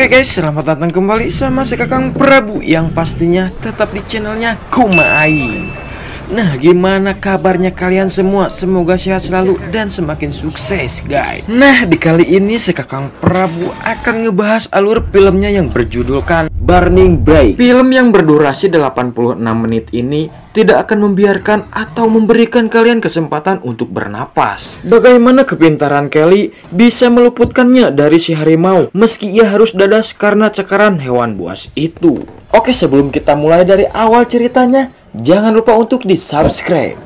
Oke guys, selamat datang kembali sama si Kakang Prabu yang pastinya tetap di channelnya Kumaai. Nah, gimana kabarnya kalian semua? Semoga sehat selalu dan semakin sukses guys. Nah, di kali ini si Kakang Prabu akan ngebahas alur filmnya yang berjudulkan Burning Bright. Film yang berdurasi 86 menit ini tidak akan membiarkan atau memberikan kalian kesempatan untuk bernapas. Bagaimana kepintaran Kelly bisa meluputkannya dari si harimau meski ia harus dadas karena cakaran hewan buas itu. Oke, sebelum kita mulai dari awal ceritanya, jangan lupa untuk di-subscribe.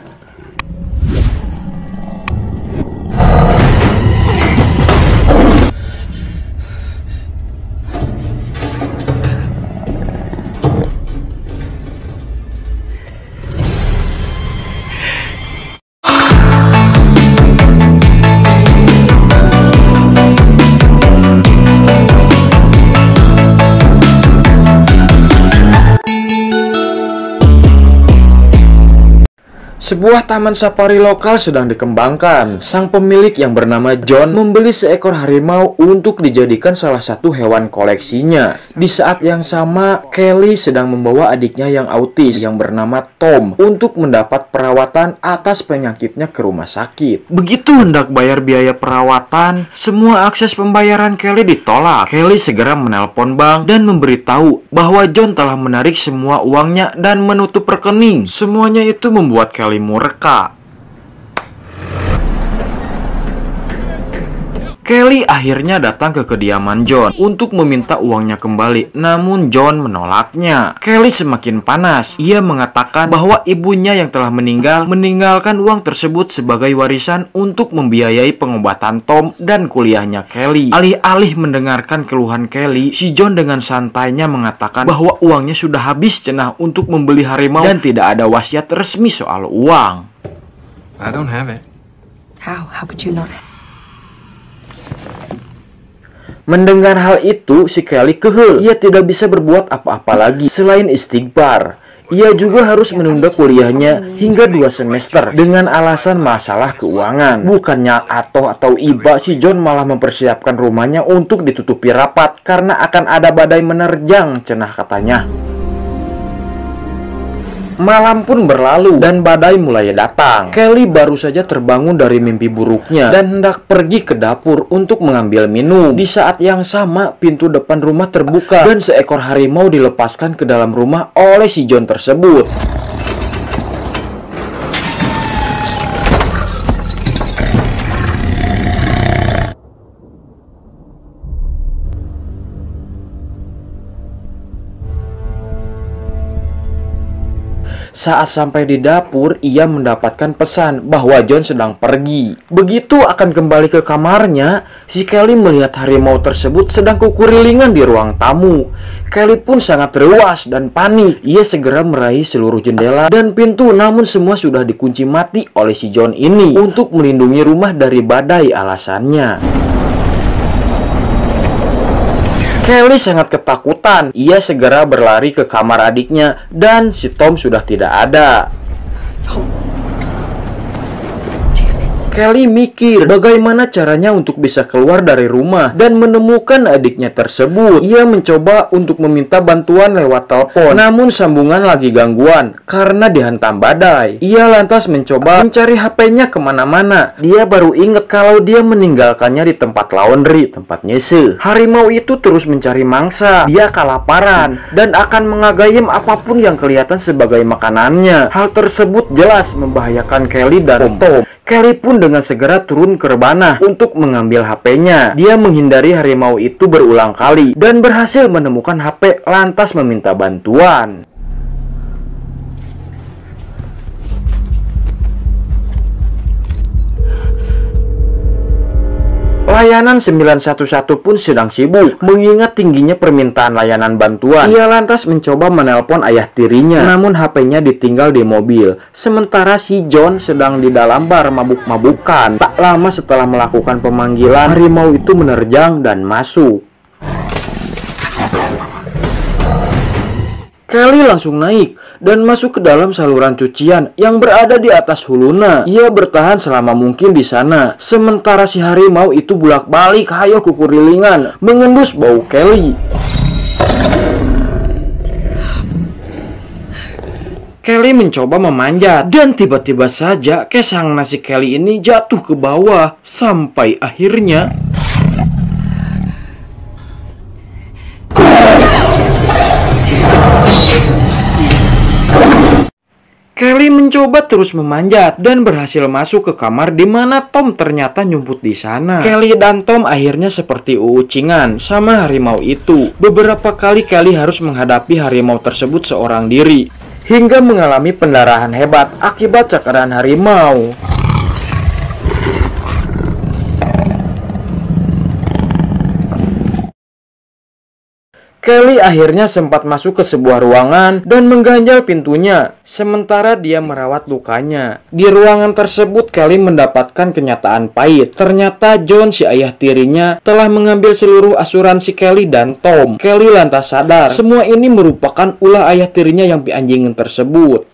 Sebuah taman safari lokal sedang dikembangkan. Sang pemilik yang bernama John membeli seekor harimau untuk dijadikan salah satu hewan koleksinya. Di saat yang sama, Kelly sedang membawa adiknya yang autis yang bernama Tom untuk mendapat perawatan atas penyakitnya ke rumah sakit. Begitu hendak bayar biaya perawatan, semua akses pembayaran Kelly ditolak. Kelly segera menelpon bank dan memberitahu bahwa John telah menarik semua uangnya dan menutup rekening. Semuanya itu membuat Kelly murka. Kelly akhirnya datang ke kediaman John untuk meminta uangnya kembali, namun John menolaknya. Kelly semakin panas. Ia mengatakan bahwa ibunya yang telah meninggalkan uang tersebut sebagai warisan untuk membiayai pengobatan Tom dan kuliahnya Kelly. Alih-alih mendengarkan keluhan Kelly, si John dengan santainya mengatakan bahwa uangnya sudah habis cenah untuk membeli harimau dan tidak ada wasiat resmi soal uang. I don't have it. How could you not? Mendengar hal itu, si Kelly kehel. Ia tidak bisa berbuat apa-apa lagi selain istighfar. Ia juga harus menunda kuliahnya hingga 2 semester dengan alasan masalah keuangan. Bukannya atau iba, si John malah mempersiapkan rumahnya untuk ditutupi rapat karena akan ada badai menerjang, cenah katanya. Malam pun berlalu dan badai mulai datang. Kelly baru saja terbangun dari mimpi buruknya dan hendak pergi ke dapur untuk mengambil minum. Di saat yang sama, pintu depan rumah terbuka dan seekor harimau dilepaskan ke dalam rumah oleh si John tersebut. Saat sampai di dapur, ia mendapatkan pesan bahwa John sedang pergi. Begitu akan kembali ke kamarnya, si Kelly melihat harimau tersebut sedang kukurilingan di ruang tamu. Kelly pun sangat rewas dan panik. Ia segera meraih seluruh jendela dan pintu, namun semua sudah dikunci mati oleh si John ini untuk melindungi rumah dari badai alasannya. Kelly sangat ketakutan. Ia segera berlari ke kamar adiknya dan si Tom sudah tidak ada. Kelly mikir bagaimana caranya untuk bisa keluar dari rumah dan menemukan adiknya tersebut. Ia mencoba untuk meminta bantuan lewat telepon, namun sambungan lagi gangguan karena dihantam badai. Ia lantas mencoba mencari HP-nya kemana-mana. Dia baru ingat kalau dia meninggalkannya di tempat laundry, tempat nyese. Harimau itu terus mencari mangsa. Dia kelaparan dan akan mengagayam apapun yang kelihatan sebagai makanannya. Hal tersebut jelas membahayakan Kelly dan Tom. Kelly pun dengan segera turun ke rebana untuk mengambil HP-nya. Dia menghindari harimau itu berulang kali dan berhasil menemukan HP lantas meminta bantuan. Layanan 911 pun sedang sibuk. Mengingat tingginya permintaan layanan bantuan, ia lantas mencoba menelpon ayah tirinya, namun HP-nya ditinggal di mobil. Sementara si John sedang di dalam bar mabuk-mabukan. Tak lama setelah melakukan pemanggilan, harimau itu menerjang dan masuk. Kelly langsung naik dan masuk ke dalam saluran cucian yang berada di atas huluna. Ia bertahan selama mungkin di sana, sementara si harimau itu bolak-balik hayo kukurilingan mengendus bau Kelly. Kelly mencoba memanjat dan tiba-tiba saja kesangan si Kelly ini jatuh ke bawah sampai akhirnya Kelly mencoba terus memanjat dan berhasil masuk ke kamar di mana Tom ternyata nyumput di sana. Kelly dan Tom akhirnya seperti uucingan sama harimau itu. Beberapa kali Kelly harus menghadapi harimau tersebut seorang diri, hingga mengalami pendarahan hebat akibat cakaran harimau. Kelly akhirnya sempat masuk ke sebuah ruangan dan mengganjal pintunya, sementara dia merawat lukanya. Di ruangan tersebut Kelly mendapatkan kenyataan pahit. Ternyata John, si ayah tirinya, telah mengambil seluruh asuransi Kelly dan Tom. Kelly lantas sadar, semua ini merupakan ulah ayah tirinya yang pianjingin tersebut.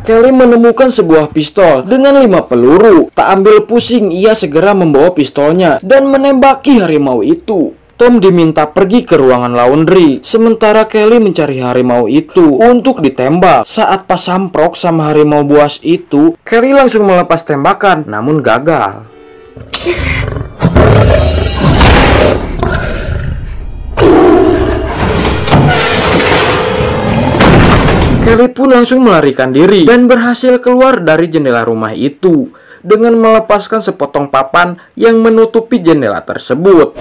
Kelly menemukan sebuah pistol dengan 5 peluru. Tak ambil pusing, ia segera membawa pistolnya dan menembaki harimau itu. Tom diminta pergi ke ruangan laundry, sementara Kelly mencari harimau itu untuk ditembak. Saat pas samprok sama harimau buas itu, Kelly langsung melepas tembakan, namun gagal. Kelly pun langsung melarikan diri dan berhasil keluar dari jendela rumah itu dengan melepaskan sepotong papan yang menutupi jendela tersebut.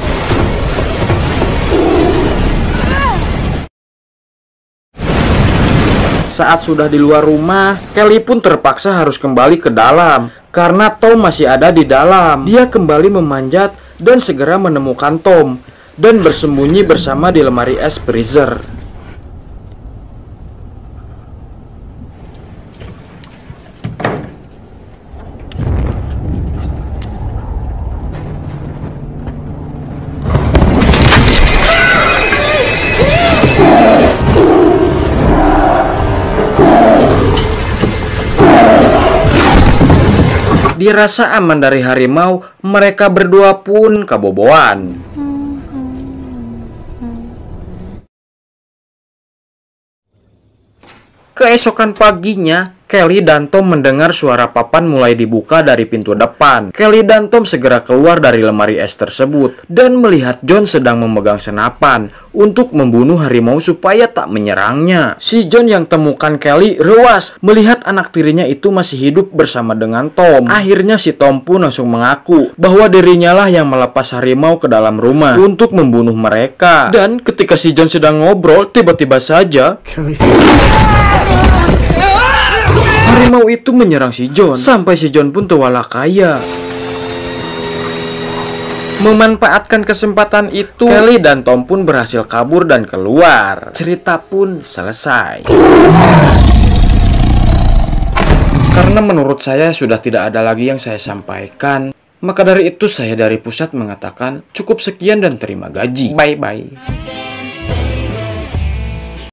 Saat sudah di luar rumah, Kelly pun terpaksa harus kembali ke dalam karena Tom masih ada di dalam. Dia kembali memanjat dan segera menemukan Tom dan bersembunyi bersama di lemari es freezer. Dirasa aman dari harimau, mereka berdua pun kaboboan. Keesokan paginya, Kelly dan Tom mendengar suara papan mulai dibuka dari pintu depan. Kelly dan Tom segera keluar dari lemari es tersebut dan melihat John sedang memegang senapan untuk membunuh harimau supaya tak menyerangnya. Si John yang temukan Kelly rewas melihat anak tirinya itu masih hidup bersama dengan Tom. Akhirnya si Tom pun langsung mengaku bahwa dirinya lah yang melepas harimau ke dalam rumah untuk membunuh mereka. Dan ketika si John sedang ngobrol, tiba-tiba saja harimau itu menyerang si John, sampai si John pun terwalakaya. Memanfaatkan kesempatan itu, Kelly dan Tom pun berhasil kabur dan keluar. Cerita pun selesai. Karena menurut saya sudah tidak ada lagi yang saya sampaikan, maka dari itu saya dari pusat mengatakan cukup sekian dan terima gaji. Bye-bye.